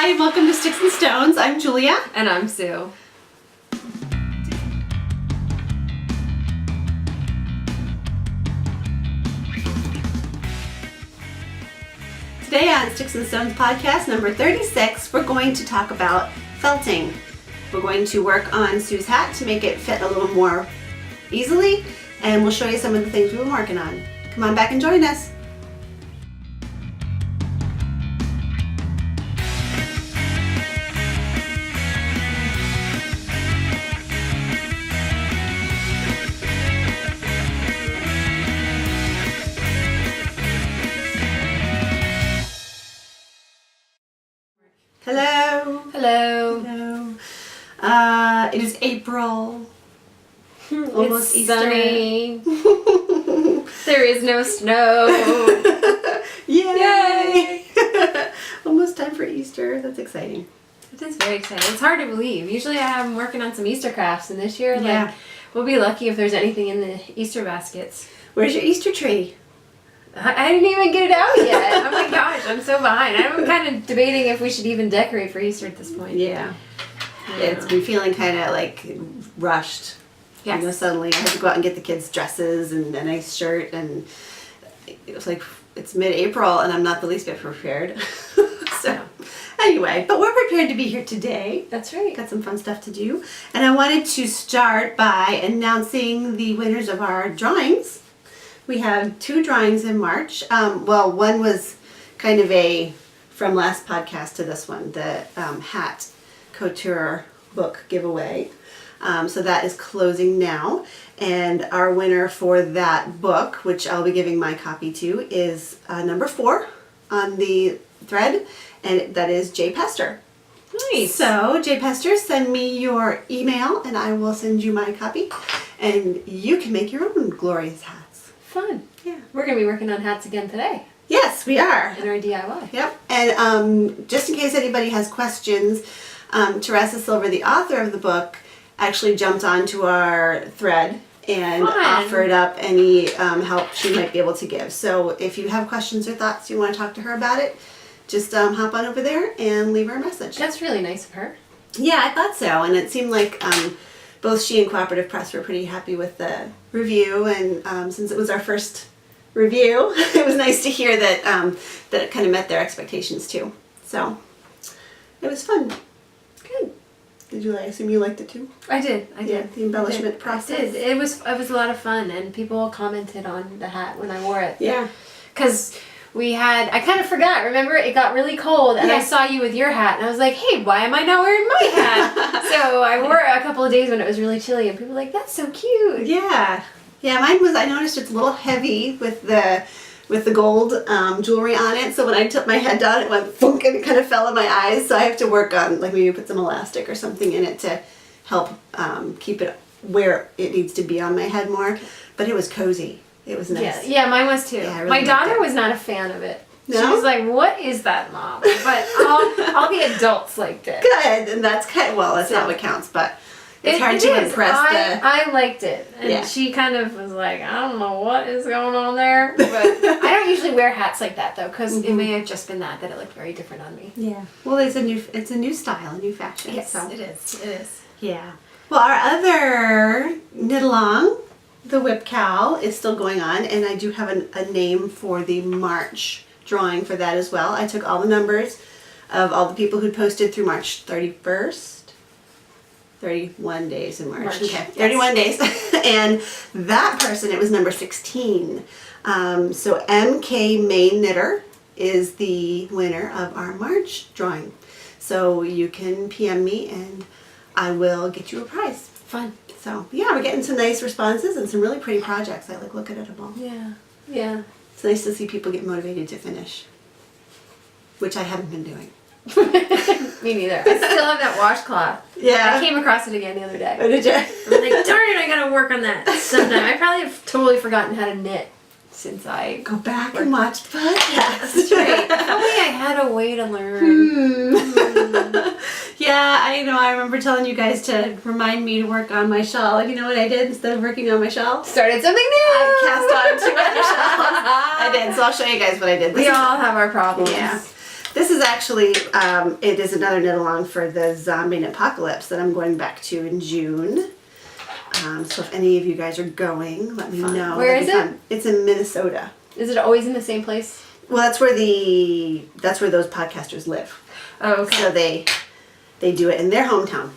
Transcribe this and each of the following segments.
Hi, welcome to Sticks and Stones. I'm Julia. And I'm Sue. Today on Sticks and Stones podcast number 36, we're going to talk about felting. We're going to work on Sue's hat to make it fit a little more easily, and we'll show you some of the things we've been working on. Come on back and join us. Hello. Hello. Hello. It is April. Almost it's Easter. Sunny. There is no snow. Yay! Almost time for Easter. That's exciting. It is very exciting. It's hard to believe. Usually I'm working on some Easter crafts, and this year, Yeah. we'll be lucky if there's anything in the Easter baskets. Where's your Easter tree? I didn't even get it out yet. Oh my gosh, I'm so behind. I'm kind of debating if we should even decorate for Easter at this point. Yeah. It's been feeling kind of like rushed. Yes. You know, suddenly I had to go out and get the kids dresses and a nice shirt, and it was like it's mid-April and I'm not the least bit prepared. So anyway, but we're prepared to be here today. That's right. Got some fun stuff to do. And I wanted to start by announcing the winners of our drawings. We have 2 drawings in March. One was kind of a from last podcast to this one, the hat couture book giveaway. So that is closing now. And our winner for that book, which I'll be giving my copy to, is number 4 on the thread, and that is Jay Pester. Nice. So, Jay Pester, send me your email and I will send you my copy. And you can make your own glorious hats. Fun. Yeah. We're going to be working on hats again today Yes, we are. in our DIY. Yep. And just in case anybody has questions, Teresa Silver, the author of the book, actually jumped onto our thread and Fun. offered up any help she might be able to give. So if you have questions or thoughts you want to talk to her about it, just hop on over there and leave her a message. That's really nice of her. Yeah, I thought so. And it seemed like both she and Cooperative Press were pretty happy with the review. And since it was our first review, it was nice to hear that that it kind of met their expectations too. So it was fun. Good. I assume you liked it too? I did. Yeah, the embellishment I process. did. It was a lot of fun, and people commented on the hat when I wore it. Yeah. Because I kind of forgot, remember? It got really cold, and Yeah. I saw you with your hat, and I was like, hey, why am I not wearing my hat? So I wore it a couple of days when it was really chilly, and people were like, that's so cute. Yeah. Yeah, mine was, I noticed it's a little heavy with the gold jewelry on it. So when I took my head down, it went thunk and it kind of fell in my eyes. So I have to work on, like maybe put some elastic or something in it to help keep it where it needs to be on my head more. But it was cozy. It was nice. Yeah, mine was too. Yeah, I really my liked daughter it. was not a fan of it. No? She was like, what is that, Mom? But all the adults liked it. Good. And that's that's not what counts, but it's hard to is. impress I liked it. And Yeah. she kind of was like, I don't know what is going on there. But I don't usually wear hats like that, though, because it may have just been that it looked very different on me. Yeah. Well, it's a new style, a new fashion. Yes, so. it is. It is. Yeah. Well, our other knit along, the Whip Cow, is still going on, and I do have a name for the March drawing for that as well. I took all the numbers of all the people who posted through March 31st. 31 days in March. Okay, Yes. 31 days. And that person, it was number 16. So MK Main Knitter is the winner of our March drawing. So you can PM me and I will get you a prize. Fun. So yeah, we're getting some nice responses and some really pretty projects. I like looking at them all. Yeah. Yeah. It's nice to see people get motivated to finish, which I haven't been doing. Me neither. I still have that washcloth. Yeah. I came across it again the other day. Oh, did you? I was like, darn it, I gotta work on that sometime. I probably have totally forgotten how to knit since I... Go back and watch the podcast. That's right. Probably I had a way to learn. Yeah, I know. I remember telling you guys to remind me to work on my shawl. And you know what I did instead of working on my shawl? Started something new! I cast on 2 other shawls. I did, so I'll show you guys what I did. We all have our problems. Yeah. This is actually, it is another knit along for the Zombie Knit Apocalypse that I'm going back to in June. So if any of you guys are going, let me know. Where That'd is be it? fun. It's in Minnesota. Is it always in the same place? Well, that's where those podcasters live. Oh, okay. So they do it in their hometown,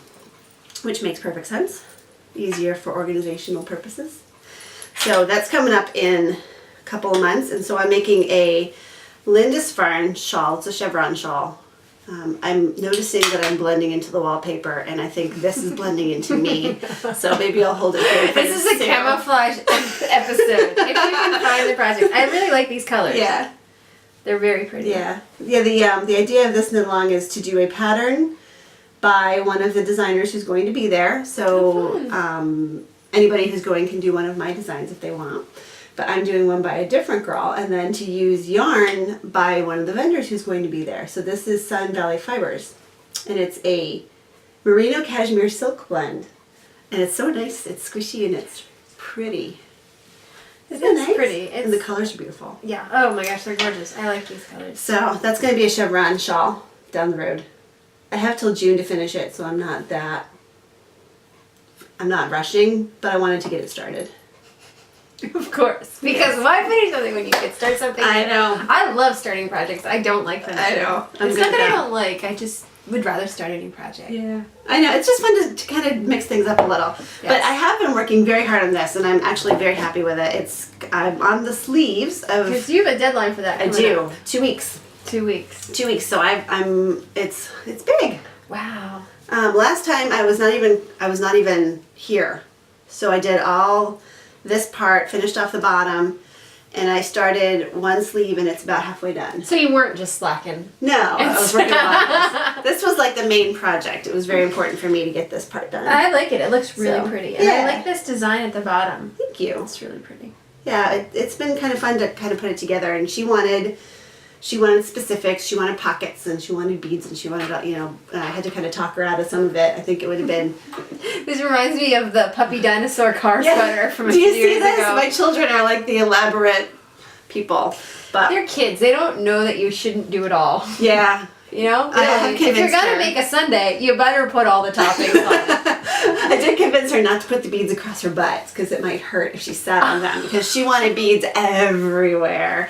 which makes perfect sense. Easier for organizational purposes. So that's coming up in a couple of months, and so I'm making a Lindisfarne shawl. It's a chevron shawl. I'm noticing that I'm blending into the wallpaper, and I think this is blending into me. So maybe I'll hold it here. This is a camouflage episode. If you can find the project. I really like these colors. Yeah. They're very pretty. Yeah. Yeah, the idea of this knit along is to do a pattern by one of the designers who's going to be there. So anybody who's going can do one of my designs if they want. But I'm doing one by a different girl, and then to use yarn by one of the vendors who's going to be there. So this is Sun Valley Fibers, and it's a merino cashmere silk blend. And it's so nice, it's squishy and it's pretty. Isn't it nice? Pretty. And the colors are beautiful. Yeah. Oh my gosh, they're gorgeous. I like these colors. So that's going to be a chevron shawl down the road. I have till June to finish it, so I'm not rushing, but I wanted to get it started. Of course. Because why finish something when you can start something? I know. I love starting projects. I don't like finishing. I know. I'm It's good not that at I that. don't like. I just would rather start a new project. Yeah. I know. It's just fun to kind of mix things up a little. But Yes. I have been working very hard on this, and I'm actually very happy with it. I'm on the sleeves of. Because you have a deadline for that. I coming do. up. 2 weeks. 2 weeks. 2 weeks. So it's big. Wow. Last time I was not even here, so I did all this part, finished off the bottom, and I started one sleeve, and it's about halfway done. So you weren't just slacking. No, I was working on this. This was like the main project. It was very important for me to get this part done. I like it. It looks really So, pretty. And yeah. I like this design at the bottom. Thank you. It's really pretty. Yeah, it's been kind of fun to kind of put it together, and she wanted specifics. She wanted pockets, and she wanted beads, and she wanted, I had to kind of talk her out of some of it. I think it would have been. This reminds me of the puppy dinosaur car sweater from a Do few you see years this? ago. My children are like the elaborate people, but They're kids. They don't know that you shouldn't do it all. yeah. You know? I have If you're convinced gonna her. make a sundae, you better put all the toppings on. I did convince her not to put the beads across her butt because it might hurt if she sat on them, because she wanted beads everywhere.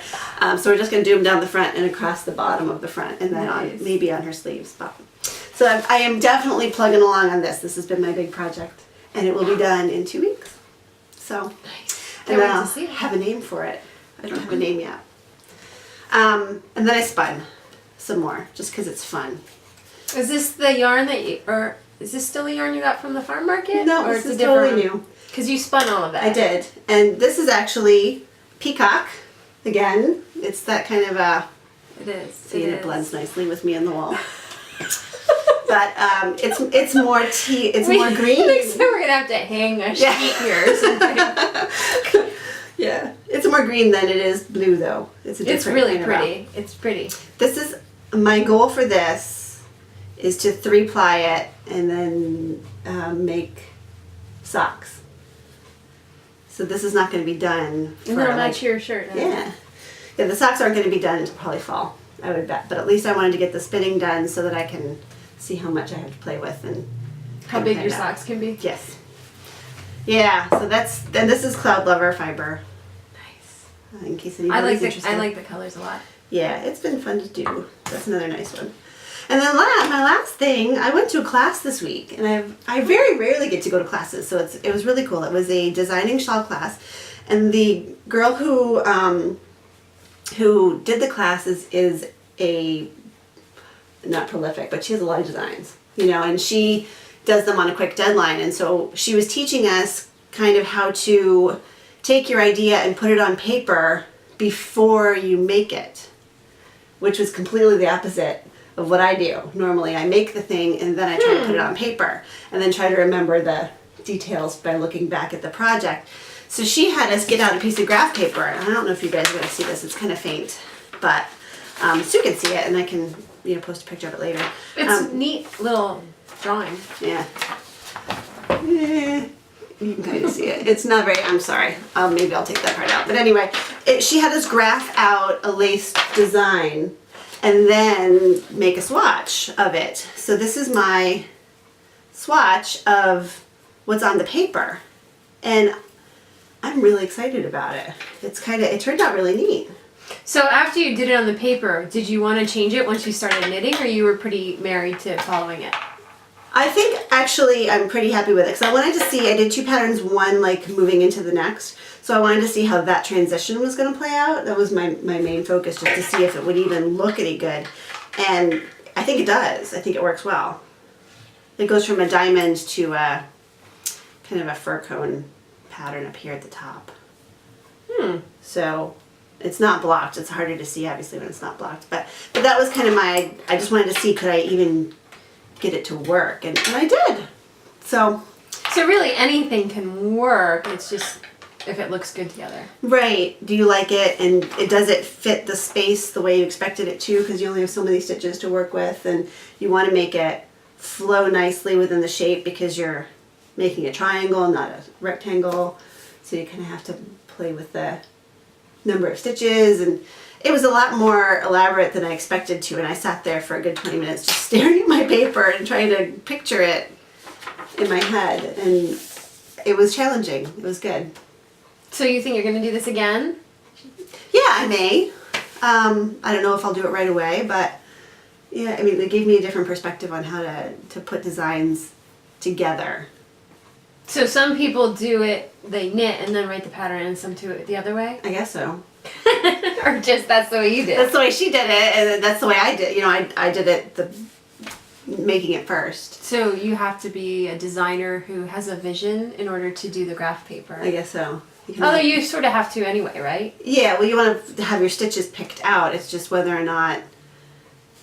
So we're just going to do them down the front and across the bottom of the front, and then Nice. maybe on her sleeves. But so I am definitely plugging along on this. This has been my big project, and it will be done in 2 weeks. So Nice. and Can't then wait I'll to see it. have a name for it. I don't have a name yet. And then I spun some more just because it's fun. Is this the yarn or is this still the yarn you got from the farm market? No, or this is totally new. Because you spun all of that. I did. And this is actually peacock. Again, it's that kind of a, It is. see, it it is. blends nicely with me on the wall. But it's more it's more green. So we're gonna have to hang a sheet Yeah. here or something. Yeah. It's more green than it is blue though. It's a different It's really kind of a- pretty. It's pretty. This is, my goal for this is to 3-ply it and then make socks. So this is not going to be done for And that'll like, match your shirt. yeah. Yeah, the socks aren't going to be done until probably fall, I would bet. But at least I wanted to get the spinning done so that I can see how much I have to play with and How kind of big find your out. socks can be. Yes. Yeah, so then this is Cloud Lover fiber, Nice. in case I anybody's interested. like the colors a lot. Yeah, it's been fun to do. That's another nice one. And then my last thing, I went to a class this week, and I very rarely get to go to classes, so it was really cool. It was a designing shawl class, and the girl who did the class is a, not prolific, but she has a lot of designs, and she does them on a quick deadline. And so she was teaching us kind of how to take your idea and put it on paper before you make it, which was completely the opposite of what I do. Normally I make the thing and then I try to put it on paper and then try to remember the details by looking back at the project. So she had us get out a piece of graph paper. I don't know if you guys are going to see this. It's kind of faint, but Sue can see it, and I can post a picture of it later. It's neat little drawing. Yeah. You can kind of see it. It's not very, I'm sorry. Maybe I'll take that part out. But anyway, she had us graph out a lace design. and then make a swatch of it. So this is my swatch of what's on the paper, and I'm really excited about it. It turned out really neat. So after you did it on the paper, did you want to change it once you started knitting, or you were pretty married to following it? I think actually I'm pretty happy with it because I wanted to see, I did 2 patterns, one like moving into the next. So I wanted to see how that transition was going to play out. That was my main focus, just to see if it would even look any good. And I think it does. I think it works well. It goes from a diamond to a kind of a fir cone pattern up here at the top. So it's not blocked. It's harder to see obviously when it's not blocked. But that was kind of I just wanted to see, could I even get it to work, and I did. So really anything can work. It's just if it looks good together. right, do you like it, and does it fit the space the way you expected it to, because you only have so many stitches to work with, and you want to make it flow nicely within the shape because you're making a triangle, not a rectangle, so you kind of have to play with the number of stitches, and it was a lot more elaborate than I expected to, and I sat there for a good 20 minutes just staring at my paper and trying to picture it in my head, and it was challenging. It was good. So you think you're going to do this again? Yeah, I may. I don't know if I'll do it right away, but yeah, I mean, it gave me a different perspective on how to put designs together. So some people do it, they knit and then write the pattern, and some do it the other way? I guess so. Or just that's the way you did? That's the way she did it, and that's the way I did. You know, I did it making it first. So you have to be a designer who has a vision in order to do the graph paper. I guess so. Although you sort of have to anyway, right? Yeah, well, you want to have your stitches picked out. It's just whether or not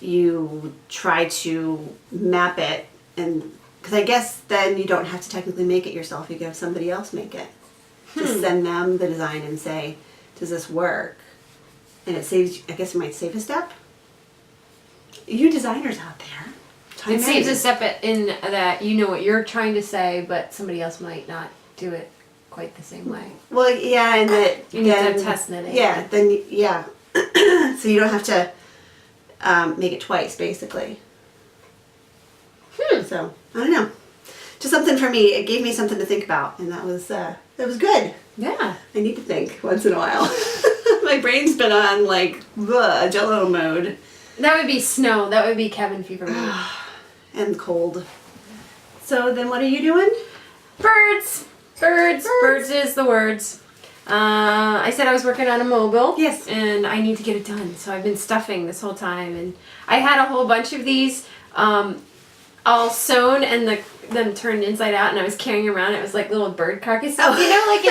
you try to map it, and because I guess then you don't have to technically make it yourself. You can have somebody else make it. Just send them the design and say, does this work? And it saves, I guess it might save a step. You designers out there. It saves a step in that you know what you're trying to say, but somebody else might not do it quite the same way. Well, yeah, and that You need to test knitting. Yeah, then yeah. So you don't have to make it twice, basically. So I don't know. Just something for me. It gave me something to think about, and that was good. Yeah. I need to think once in a while. My brain's been on like Jello mode. That would be snow. That would be cabin fever mode. And cold. So then what are you doing? Birds. Birds is the words. I said I was working on a mobile. Yes. And I need to get it done. So I've been stuffing this whole time. And I had a whole bunch of these all sewn and them turned inside out, and I was carrying around. It was like little bird carcasses. Oh. You know, like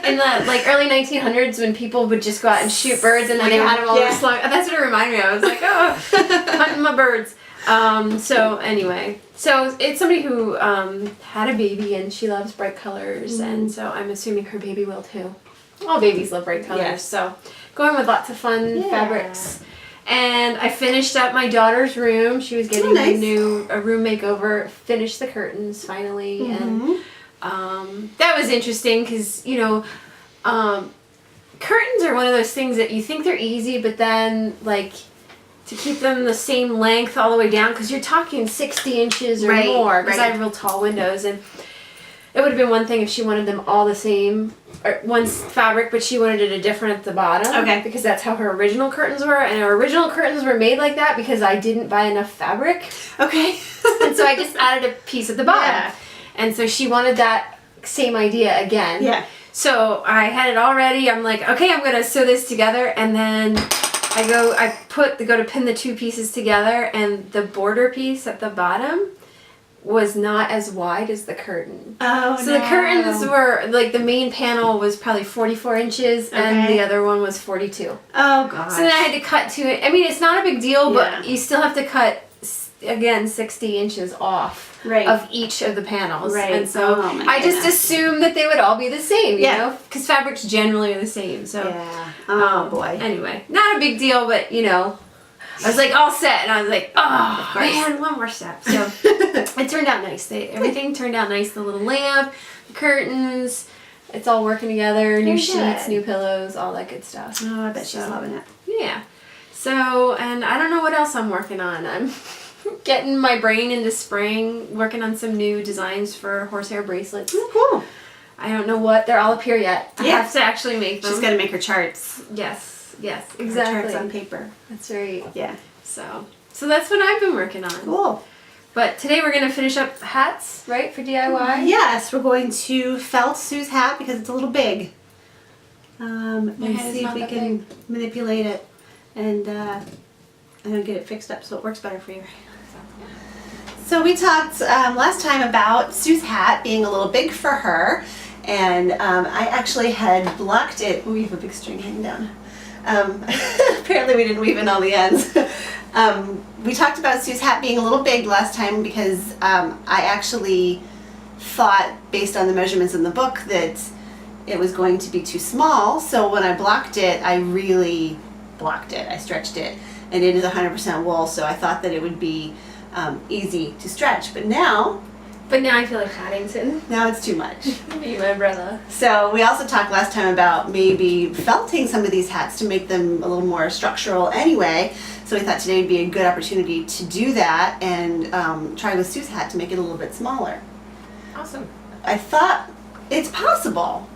in the like early 1900s when people would just go out and shoot birds, and then they had them all slung. That's what it reminded me of. I was like, oh, hunting my birds. So anyway, so it's somebody who had a baby, and she loves bright colors, and so I'm assuming her baby will too. All babies love bright colors, Yes. so going with lots of fun fabrics. And I finished up my daughter's room. She was getting nice. a room makeover. Finished the curtains finally, and that was interesting because curtains are one of those things that you think they're easy, but then like to keep them the same length all the way down, because you're talking 60 inches or more, because I have real tall windows, and it would have been one thing if she wanted them all the same, or one fabric, but she wanted it a different at the bottom. Okay. Because that's how her original curtains were, and her original curtains were made like that because I didn't buy enough fabric. Okay. And so I just added a piece at the bottom. Yeah. And so she wanted that same idea again. Yeah. So I had it all ready. I'm like, okay, I'm gonna sew this together, and then I go to pin the two pieces together, and the border piece at the bottom was not as wide as the curtain. Oh, so the curtains were, like, the main panel was probably 44 inches, and the other one was 42. Oh, gosh. So then I had to cut to it. I mean, it's not a big deal, Yeah. but you still have to cut, again, 60 inches off of each of the panels. Right. And so I just assumed that they would all be the same, you know? Because fabrics generally are the same. So, yeah. Oh, boy. Anyway, not a big deal, but, I was like all set, and I was like, oh man, one more step. So it turned out nice. Everything turned out nice. The little lamp, the curtains, it's all working together. New sheets, new pillows, all that good stuff. Oh, I bet she's loving it. Yeah. So, and I don't know what else I'm working on. I'm getting my brain into spring, working on some new designs for horsehair bracelets. Oh, cool. I don't know what, they're all up here yet. I Yeah. have to actually make them. She's got to make her charts. Yes, Her exactly. charts on paper. That's right. Yeah. So that's what I've been working on. Cool. But today we're going to finish up hats, right, for DIY? Yes, we're going to felt Sue's hat because it's a little big. And head is see if not we that can manipulate it and get it fixed up so it works better for you. So we talked last time about Sue's hat being a little big for her, and I actually had blocked it. Oh, we have a big string hanging down. Apparently we didn't weave in all the ends. We talked about Sue's hat being a little big last time because I actually thought, based on the measurements in the book, that it was going to be too small. So when I blocked it, I really blocked it. I stretched it, and it is 100% wool, so I thought that it would be easy to stretch. But now I feel like Paddington. Now it's too much. Me, my brother. So we also talked last time about maybe felting some of these hats to make them a little more structural anyway. So we thought today would be a good opportunity to do that and try with Sue's hat to make it a little bit smaller. Awesome. I thought it's possible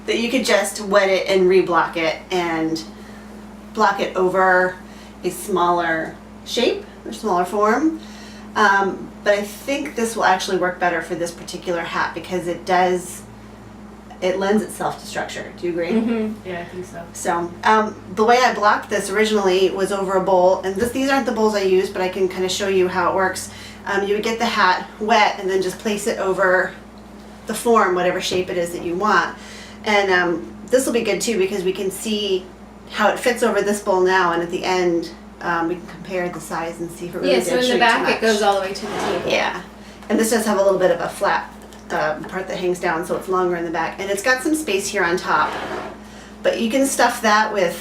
that you could just wet it and reblock it and block it over a smaller shape or smaller form. But I think this will actually work better for this particular hat because it lends itself to structure. Do you agree? Mm-hmm. Yeah, I think so. So the way I blocked this originally was over a bowl, and these aren't the bowls I use, but I can kind of show you how it works. You would get the hat wet and then just place it over the form, whatever shape it is that you want. And this will be good too because we can see how it fits over this bowl now, and at the end we can compare the size and see if it really Yeah, did so in the shrink too back it much. goes all the way to the table. Yeah, and this does have a little bit of a flat part that hangs down, so it's longer in the back, and it's got some space here on top. But you can stuff that with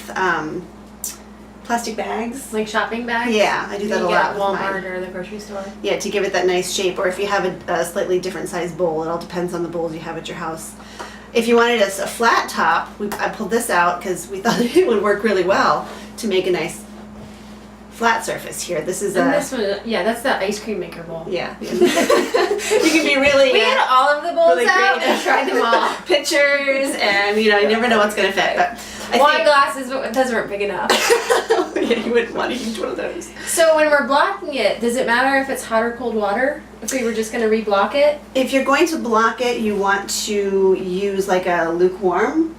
plastic bags. Like shopping bags? Yeah, I do that a lot At with Walmart mine. or the grocery store. Yeah, to give it that nice shape, or if you have a slightly different size bowl, it all depends on the bowls you have at your house. If you wanted a flat top, I pulled this out because we thought it would work really well to make a nice flat surface here. This is And this one, yeah, that's the ice cream maker bowl. yeah. You can be really We had all of the bowls really out creative. and tried them all. pictures, and you never know what's gonna fit. But I Wine think glasses, but those weren't big enough. yeah, you wouldn't want to use one of those. So when we're blocking it, does it matter if it's hot or cold water? If we were just going to reblock it? If you're going to block it, you want to use like a lukewarm,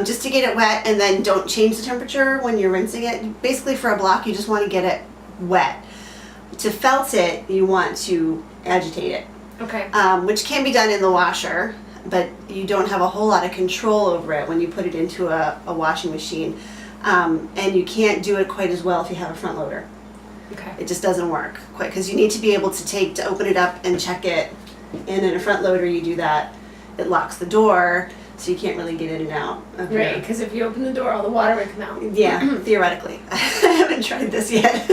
just to get it wet, and then don't change the temperature when you're rinsing it. Basically, for a block, you just want to get it wet. To felt it, you want to agitate it, Okay. which can be done in the washer, but you don't have a whole lot of control over it when you put it into a washing machine. And you can't do it quite as well if you have a front loader. Okay. It just doesn't work quite because you need to be able to open it up and check it. And in a front loader, you do that. It locks the door, so you can't really get in and out. of your- Right, because if you open the door, all the water would come out. Yeah, theoretically. I haven't tried this yet.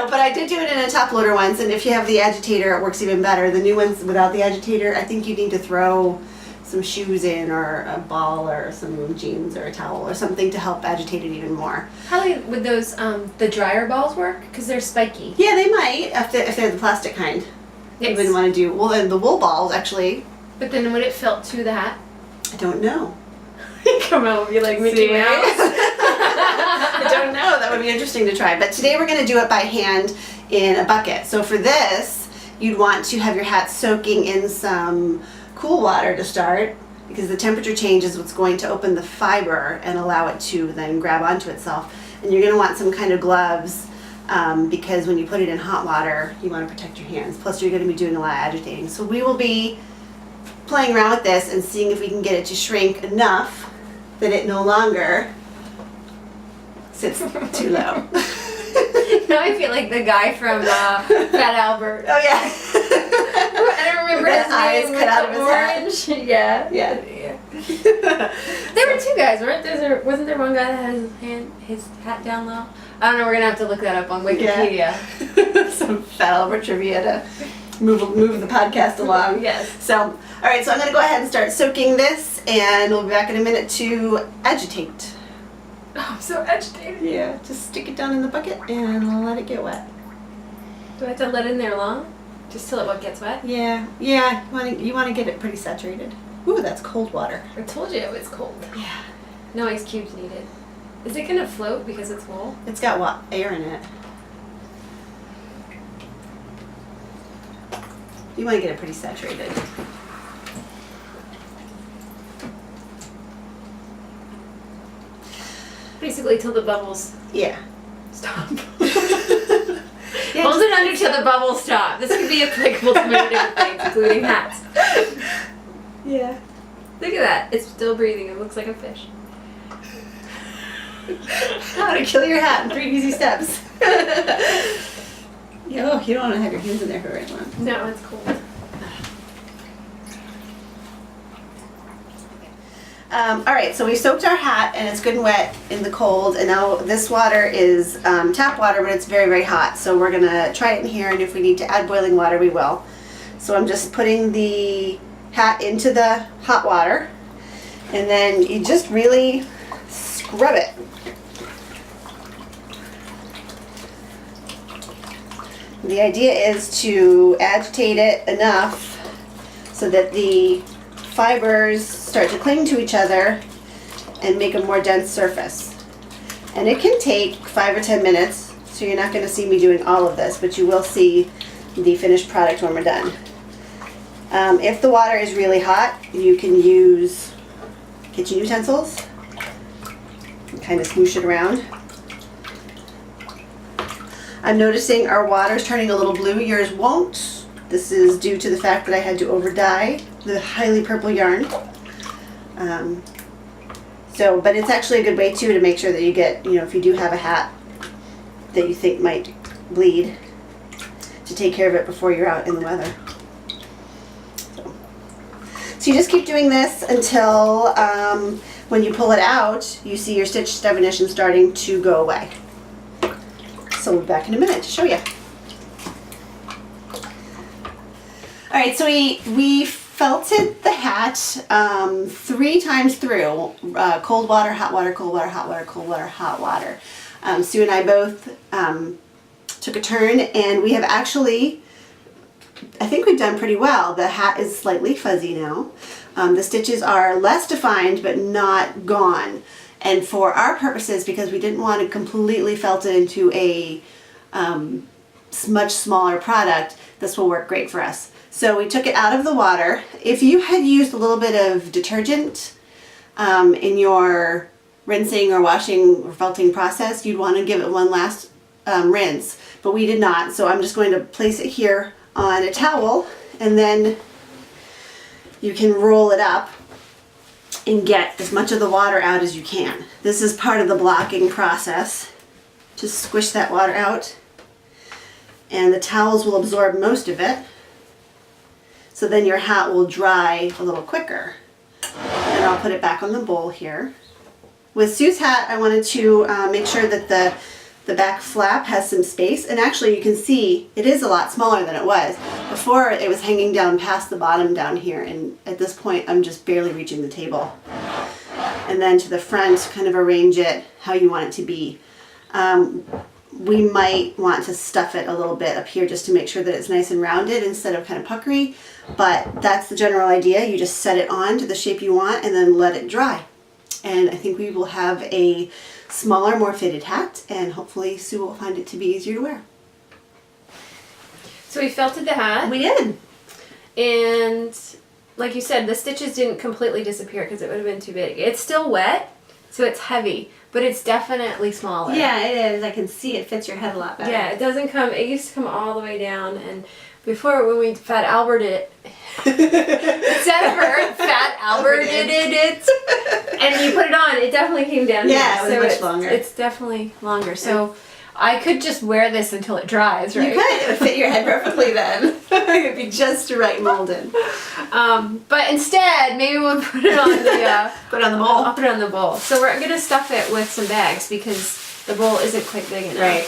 But I did do it in a top loader once, and if you have the agitator, it works even better. The new ones without the agitator, I think you need to throw some shoes in, or a ball, or some jeans, or a towel, or something to help agitate it even more. How would those, the dryer balls work? Because they're spiky. Yeah, they might, if they're the plastic kind. You Yes. wouldn't want to do, well, then the wool balls, actually, But then would it felt to the hat? I don't know. Come out and be like Mickey See? Mouse. I don't know. That would be interesting to try. But today we're going to do it by hand in a bucket. So for this, you'd want to have your hat soaking in some cool water to start, because the temperature change is what's going to open the fiber and allow it to then grab onto itself. And you're going to want some kind of gloves, because when you put it in hot water, you want to protect your hands. Plus, you're going to be doing a lot of agitating. So we will be playing around with this and seeing if we can get it to shrink enough that it no longer sits too low. Now I feel like the guy from Fat Albert. Oh yeah. I don't remember With his the eyes name. cut with out the of his hat. orange. Yeah. Yeah. There were two guys, weren't there? Wasn't there one guy that had his hat down low? I don't know. We're gonna have to look that up on Wikipedia. Some Fat Albert trivia to move the podcast along. Yes. So, all right. So I'm going to go ahead and start soaking this, and we'll be back in a minute to agitate. Okay. Okay. So I'm going to go ahead and start soaking this, and we'll be back in a minute to agitate. Okay. So I'm going to go ahead and start soaking this, and we'll be back in a minute to agitate. Oh, I'm so agitated. Yeah, just stick it down in the bucket and let it get wet. Do I have to let it in there long? Just till it gets wet? Yeah, you want to get it pretty saturated. Ooh, that's cold water. I told you it was cold. Yeah. No ice cubes needed. Is it gonna float because it's wool? It's got air in it. You want to get it pretty saturated. Basically till the bubbles Yeah. stop. Yeah, Hold it under till the bubbles stop. This could be applicable to many different things, including hats. Yeah. Look at that. It's still breathing. It looks like a fish. How to kill your hat in 3 easy steps. You don't want to have your hands in there for very long. No, it's cold. All right, so we soaked our hat and it's good and wet in the cold, and now this water is tap water, but it's very, very hot. So we're gonna try it in here, and if we need to add boiling water, we will. So I'm just putting the hat into the hot water, and then you just really scrub it. The idea is to agitate it enough so that the fibers start to cling to each other and make a more dense surface. And it can take 5 or 10 minutes, so you're not going to see me doing all of this, but you will see the finished product when we're done. If the water is really hot, you can use kitchen utensils and kind of smoosh it around. I'm noticing our water's turning a little blue, yours won't. This is due to the fact that I had to over dye the highly purple yarn. But it's actually a good way too to make sure that you get, if you do have a hat that you think might bleed, to take care of it before you're out in the weather. So you just keep doing this until when you pull it out, you see your stitch definition starting to go away. So we'll be back in a minute to show you. All right, so we felted the hat 3 times through, cold water, hot water, cold water, hot water, cold water, hot water. Sue and I both took a turn, and we have actually, I think we've done pretty well. The hat is slightly fuzzy now. The stitches are less defined, but not gone. And for our purposes, because we didn't want to completely felt it into a much smaller product, this will work great for us. So we took it out of the water. If you had used a little bit of detergent in your rinsing or washing or felting process, you'd want to give it one last rinse, but we did not. So I'm just going to place it here on a towel, and then you can roll it up and get as much of the water out as you can. This is part of the blocking process. Just squish that water out, and the towels will absorb most of it. So then your hat will dry a little quicker. And I'll put it back on the bowl here. With Sue's hat, I wanted to make sure that the back flap has some space, and actually you can see it is a lot smaller than it was. Before it was hanging down past the bottom down here, and at this point I'm just barely reaching the table. And then to the front, kind of arrange it how you want it to be. We might want to stuff it a little bit up here just to make sure that it's nice and rounded instead of kind of puckery, but that's the general idea. You just set it on to the shape you want and then let it dry. And I think we will have a smaller, more fitted hat, and hopefully Sue will find it to be easier to wear. So we felted the hat. We did. And like you said, the stitches didn't completely disappear because it would have been too big. It's still wet, so it's heavy, but it's definitely smaller. Yeah, it is. I can see it fits your head a lot better. Yeah, it used to come all the way down, and before when we Fat Albert it, Fat Albert it, and you put it on, it definitely came down. Yeah, here. it was much longer. It's definitely longer. So I could just wear this until it dries, right? You could. It would fit your head perfectly then. It would be just right molded. But instead, maybe we'll put it on the Put it on the bowl. I'll put it on the bowl. So we're gonna stuff it with some bags because the bowl isn't quite big enough. Right.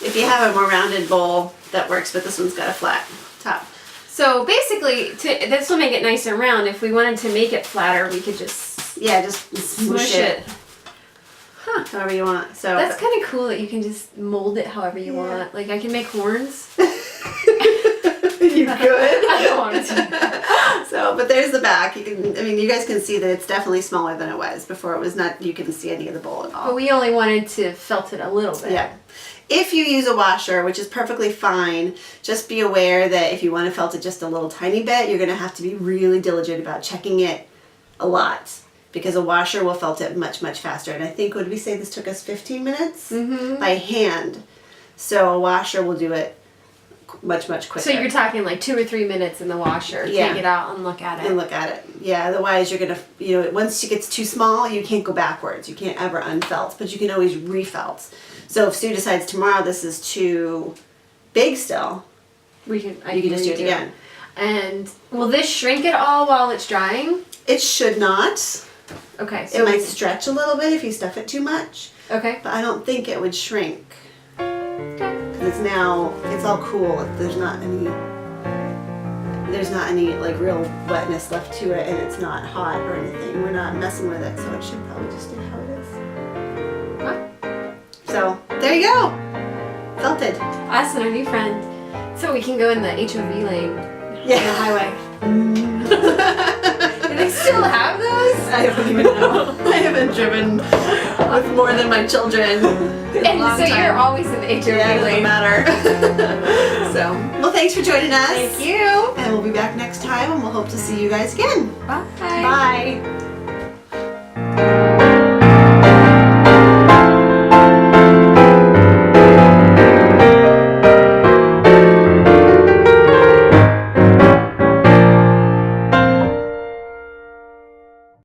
If you have a more rounded bowl, that works, but this one's got a flat top. So basically, this will make it nice and round. If we wanted to make it flatter, we could just Yeah, just smush it. Huh. however you want. So That's kind of cool that you can just mold it however you want. Like I can make horns. you could. I don't want to. So, but there's the back. You can, I mean, you guys can see that it's definitely smaller than it was before. It was not. You couldn't see any of the bowl at all. But we only wanted to felt it a little bit. Yeah. If you use a washer, which is perfectly fine, just be aware that if you want to felt it just a little tiny bit, you're going to have to be really diligent about checking it a lot, because a washer will felt it much, much faster. And I think, what did we say, this took us 15 minutes by hand. So a washer will do it much, much quicker. So you're talking like 2 or 3 minutes in the washer. Yeah. Take it out and look at it. And look at it. Yeah, otherwise you're going to, you know, once it gets too small, you can't go backwards. You can't ever unfelt, but you can always refelt. So if Sue decides tomorrow this is too big still, You can just do it again. And will this shrink at all while it's drying? It should not. Okay. It So might stretch a little bit if you stuff it too much, okay. but I don't think it would shrink. Okay. Because it's all cool. There's not any like real wetness left to it, and it's not hot or anything. We're not messing with it, so it should probably just stay how it is. Huh? So there you go. Felted. Us and our new friend. So we can go in the HOV lane. Yeah. On the highway. Do they still have those? I don't even know. I haven't driven with more than my children in a And long so time. you're always in the HOV Yeah, it doesn't lane. matter. So, well, thanks for joining us. Thank you. And we'll be back next time, and we'll hope to see you guys again. Bye. Bye.